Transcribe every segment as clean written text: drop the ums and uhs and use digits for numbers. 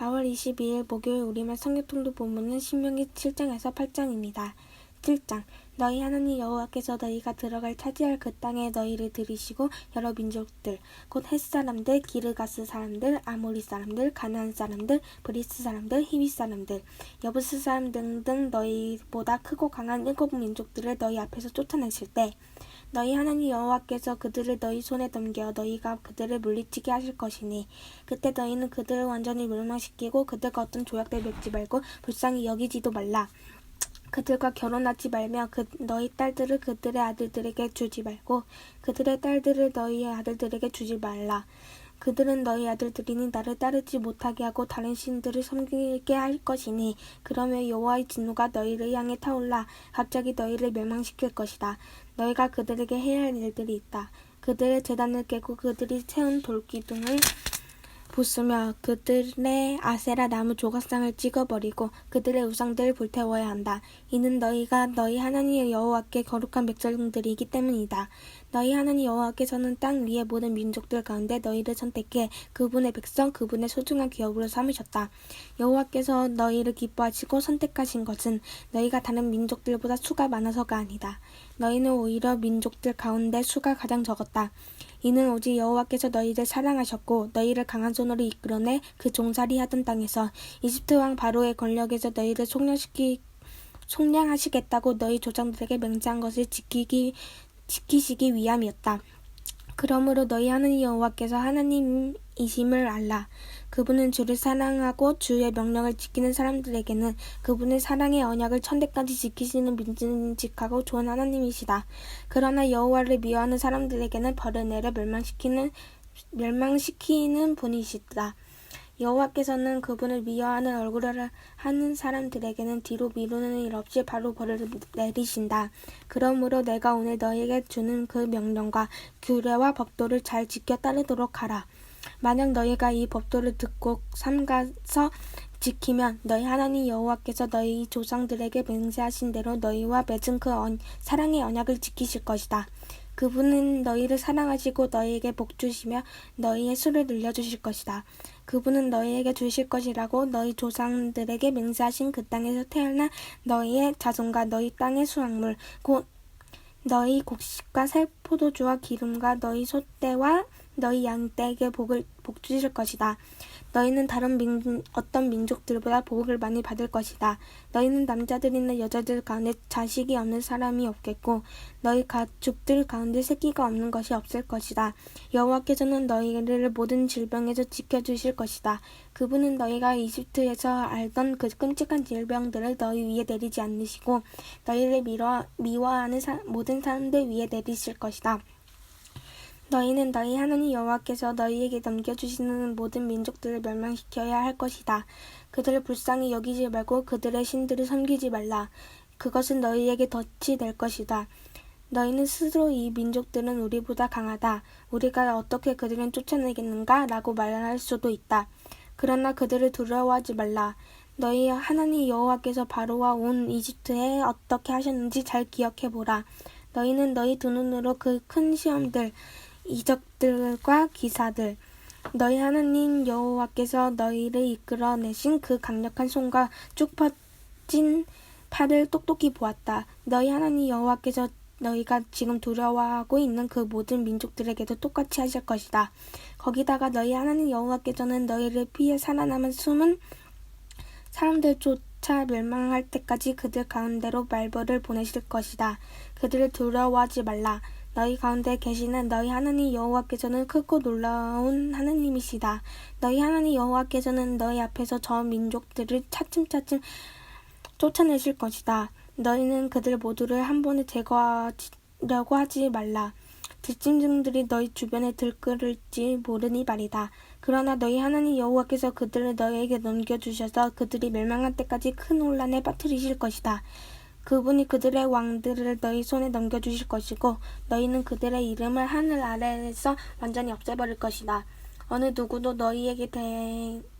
4월 22일 목요일 우리말 성경통독 본문은 신명기 7장에서 8장입니다. 7장 너희 하나님 여호와께서 너희가 들어갈 차지할 그 땅에 너희를 들이시고 여러 민족들 곧 헷 사람들, 기르가스 사람들, 아모리 사람들, 가나안 사람들, 브리스 사람들, 히위 사람들, 여부스 사람 등등 너희보다 크고 강한 7 민족들을 너희 앞에서 쫓아내실 때 너희 하나님 여호와께서 그들을 너희 손에 넘겨 너희가 그들을 물리치게 하실 것이니 그때 너희는 그들을 완전히 멸망시키고 그들과 어떤 조약들 맺지 말고 불쌍히 여기지도 말라. 그들과 결혼하지 말며 너희 딸들을 그들의 아들들에게 주지 말고 그들의 딸들을 너희의 아들들에게 주지 말라. 그들은 너희 아들들이니 나를 따르지 못하게 하고 다른 신들을 섬기게 할 것이니 그러면 여호와의 진노가 너희를 향해 타올라 갑자기 너희를 멸망시킬 것이다. 너희가 그들에게 해야 할 일들이 있다. 그들의 제단을 깨고 그들이 세운 돌기둥을 부수며 그들의 아세라 나무 조각상을 찍어버리고 그들의 우상들을 불태워야 한다. 이는 너희가 너희 하나님 여호와께 거룩한 백성들이기 때문이다. 너희 하나님 여호와께서는 땅 위의 모든 민족들 가운데 너희를 선택해 그분의 백성, 그분의 소중한 기업으로 삼으셨다. 여호와께서 너희를 기뻐하시고 선택하신 것은 너희가 다른 민족들보다 수가 많아서가 아니다. 너희는 오히려 민족들 가운데 수가 가장 적었다. 이는 오직 여호와께서 너희를 사랑하셨고 너희를 강한 손으로 이끌어내 그 종살이하던 땅에서 이집트 왕 바로의 권력에서 너희를 속량하시겠다고 너희 조상들에게 맹세한 것을 지키시기 위함이었다. 그러므로 너희 하나님 여호와께서 하나님이심을 알라. 그분은 주를 사랑하고 주의 명령을 지키는 사람들에게는 그분의 사랑의 언약을 천대까지 지키시는 믿음직하고 좋은 하나님이시다. 그러나 여호와를 미워하는 사람들에게는 벌을 내려 멸망시키는 분이시다. 여호와께서는 그분을 미워하는 얼굴을 하는 사람들에게는 뒤로 미루는 일 없이 바로 벌을 내리신다. 그러므로 내가 오늘 너희에게 주는 그 명령과 규례와 법도를 잘 지켜 따르도록 하라. 만약 너희가 이 법도를 듣고 삼가서 지키면 너희 하나님 여호와께서 너희 조상들에게 맹세하신 대로 너희와 맺은 그 사랑의 언약을 지키실 것이다. 그분은 너희를 사랑하시고 너희에게 복 주시며 너희의 수를 늘려주실 것이다. 그분은 너희에게 주실 것이라고 너희 조상들에게 맹세하신 그 땅에서 태어난 너희의 자손과 너희 땅의 수확물 곧 너희 곡식과 새 포도주와 기름과 너희 소떼와 너희 양떼에게 복 주실 것이다. 너희는 다른 어떤 민족들보다 복을 많이 받을 것이다. 너희는 남자들이나 여자들 가운데 자식이 없는 사람이 없겠고 너희 가축들 가운데 새끼가 없는 것이 없을 것이다. 여호와께서는 너희를 모든 질병에서 지켜주실 것이다. 그분은 너희가 이집트에서 알던 그 끔찍한 질병들을 너희 위에 내리지 않으시고 너희를 미워하는 모든 사람들 위에 내리실 것이다. 너희는 너희 하나님 여호와께서 너희에게 넘겨주시는 모든 민족들을 멸망시켜야 할 것이다. 그들을 불쌍히 여기지 말고 그들의 신들을 섬기지 말라. 그것은 너희에게 덫이 될 것이다. 너희는 스스로 이 민족들은 우리보다 강하다. 우리가 어떻게 그들을 쫓아내겠는가? 라고 말할 수도 있다. 그러나 그들을 두려워하지 말라. 너희 하나님 여호와께서 바로와 온 이집트에 어떻게 하셨는지 잘 기억해보라. 너희는 너희 두 눈으로 그 큰 시험들, 이적들과 기사들, 너희 하나님 여호와께서 너희를 이끌어내신 그 강력한 손과 쭉 뻗진 팔을 똑똑히 보았다. 너희 하나님 여호와께서 너희가 지금 두려워하고 있는 그 모든 민족들에게도 똑같이 하실 것이다. 거기다가 너희 하나님 여호와께서는 너희를 피해 살아남은 숨은 사람들조차 멸망할 때까지 그들 가운데로 말벌을 보내실 것이다. 그들을 두려워하지 말라. 너희 가운데 계시는 너희 하나님 여호와께서는 크고 놀라운 하나님이시다. 너희 하나님 여호와께서는 너희 앞에서 저 민족들을 차츰차츰 쫓아내실 것이다. 너희는 그들 모두를 한 번에 제거하려고 하지 말라. 들짐승들이 너희 주변에 들끓을지 모르니 말이다. 그러나 너희 하나님 여호와께서 그들을 너희에게 넘겨주셔서 그들이 멸망할 때까지 큰 혼란에 빠뜨리실 것이다. 그분이 그들의 왕들을 너희 손에 넘겨주실 것이고 너희는 그들의 이름을 하늘 아래에서 완전히 없애버릴 것이다. 어느 누구도 너희에게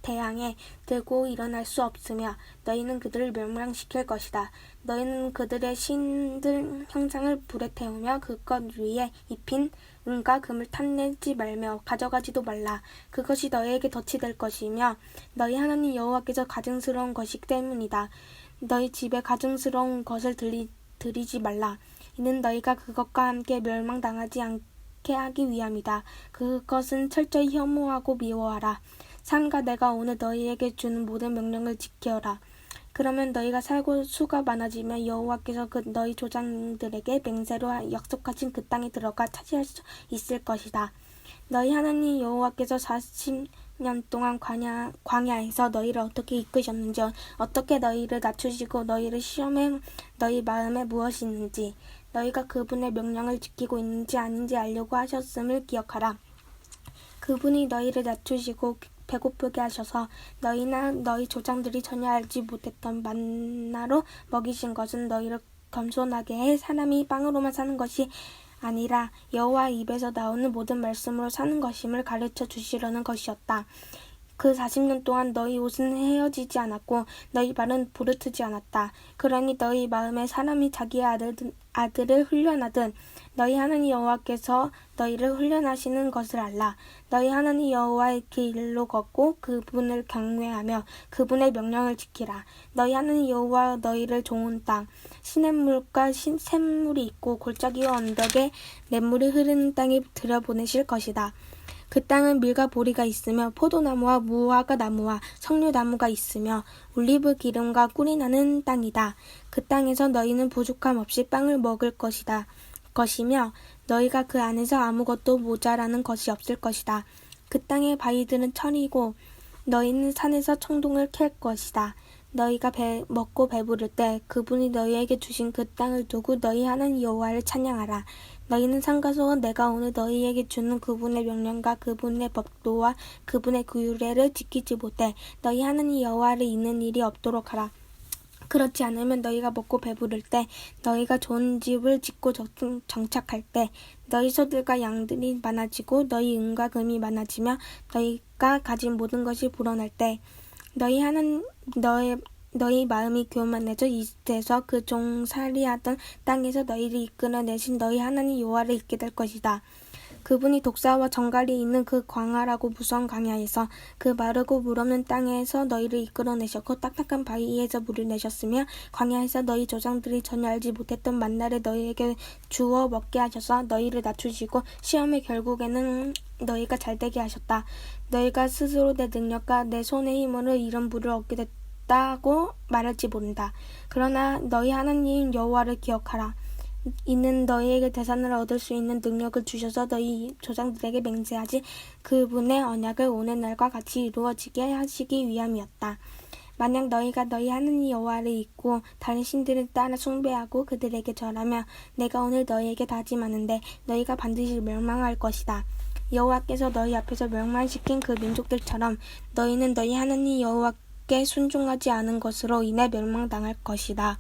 대항해 들고 일어날 수 없으며 너희는 그들을 멸망시킬 것이다. 너희는 그들의 신들 형상을 불에 태우며 그것 위에 입힌 은과 금을 탐내지 말며 가져가지도 말라. 그것이 너희에게 덫이 될 것이며 너희 하나님 여호와께서 가증스러운 것이기 때문이다. 너희 집에 가증스러운 것을 드리지 말라. 이는 너희가 그것과 함께 멸망당하지 않게 하기 위함이다. 그것은 철저히 혐오하고 미워하라. 삼가 내가 오늘 너희에게 주는 모든 명령을 지켜라. 그러면 너희가 살고 수가 많아지면 여호와께서 너희 조상들에게 맹세로 약속하신 그 땅에 들어가 차지할 수 있을 것이다. 너희 하나님 여호와께서 40년 동안 광야에서 너희를 어떻게 이끄셨는지, 어떻게 너희를 낮추시고 너희를 시험해 너희 마음에 무엇이 있는지, 너희가 그분의 명령을 지키고 있는지 아닌지 알려고 하셨음을 기억하라. 그분이 너희를 낮추시고 배고프게 하셔서 너희나 너희 조상들이 전혀 알지 못했던 만나로 먹이신 것은 너희를 겸손하게 해 사람이 빵으로만 사는 것이 아니라 여호와 입에서 나오는 모든 말씀으로 사는 것임을 가르쳐 주시려는 것이었다. 그 40년 동안 너희 옷은 헤어지지 않았고 너희 발은 부르트지 않았다. 그러니 너희 마음에 사람이 자기의 아들을 훈련하듯 너희 하나님 여호와께서 너희를 훈련하시는 것을 알라. 너희 하나님 여호와의 길로 걷고 그분을 경외하며 그분의 명령을 지키라. 너희 하나님 여호와 너희를 좋은 땅, 시냇물과 샘물이 있고 골짜기와 언덕에 냇물이 흐르는 땅에 들여보내실 것이다. 그 땅은 밀과 보리가 있으며 포도나무와 무화과 나무와 석류나무가 있으며 올리브 기름과 꿀이 나는 땅이다. 그 땅에서 너희는 부족함 없이 빵을 먹을 것이며 너희가 그 안에서 아무것도 모자라는 것이 없을 것이다. 그 땅의 바위들은 철이고 너희는 산에서 청동을 캘 것이다. 너희가 먹고 배부를 때 그분이 너희에게 주신 그 땅을 두고 너희 하나님 여호와를 찬양하라. 너희는 삼가서 내가 오늘 너희에게 주는 그분의 명령과 그분의 법도와 그분의 규례를 지키지 못해 너희 하나님 여호와를 잊는 일이 없도록 하라. 그렇지 않으면 너희가 먹고 배부를 때, 너희가 좋은 집을 짓고 정착할 때, 너희 소들과 양들이 많아지고 너희 은과 금이 많아지며 너희가 가진 모든 것이 불어날 때, 너희 마음이 교만해져 이집트에서 그 종살이하던 땅에서 너희를 이끌어내신 너희 하나님 여호와를 잊게 될 것이다. 그분이 독사와 정갈이 있는 그 광활하고 무서운 광야에서 그 마르고 물 없는 땅에서 너희를 이끌어내셨고 딱딱한 바위에서 물을 내셨으며 광야에서 너희 조상들이 전혀 알지 못했던 만나를 너희에게 주어 먹게 하셔서 너희를 낮추시고 시험의 결국에는 너희가 잘되게 하셨다. 너희가 스스로 내 능력과 내 손의 힘으로 이런 부를 얻게 됐다고 말할지 모른다. 그러나 너희 하나님 여호와를 기억하라. 이는 너희에게 대산을 얻을 수 있는 능력을 주셔서 너희 조상들에게 맹세하지 그분의 언약을 오늘날과 같이 이루어지게 하시기 위함이었다. 만약 너희가 너희 하나님 여호와를 잊고 다른 신들을 따라 숭배하고 그들에게 절하며 내가 오늘 너희에게 다짐하는데 너희가 반드시 멸망할 것이다. 여호와께서 너희 앞에서 멸망시킨 그 민족들처럼 너희는 너희 하나님 여호와께 순종하지 않은 것으로 인해 멸망당할 것이다.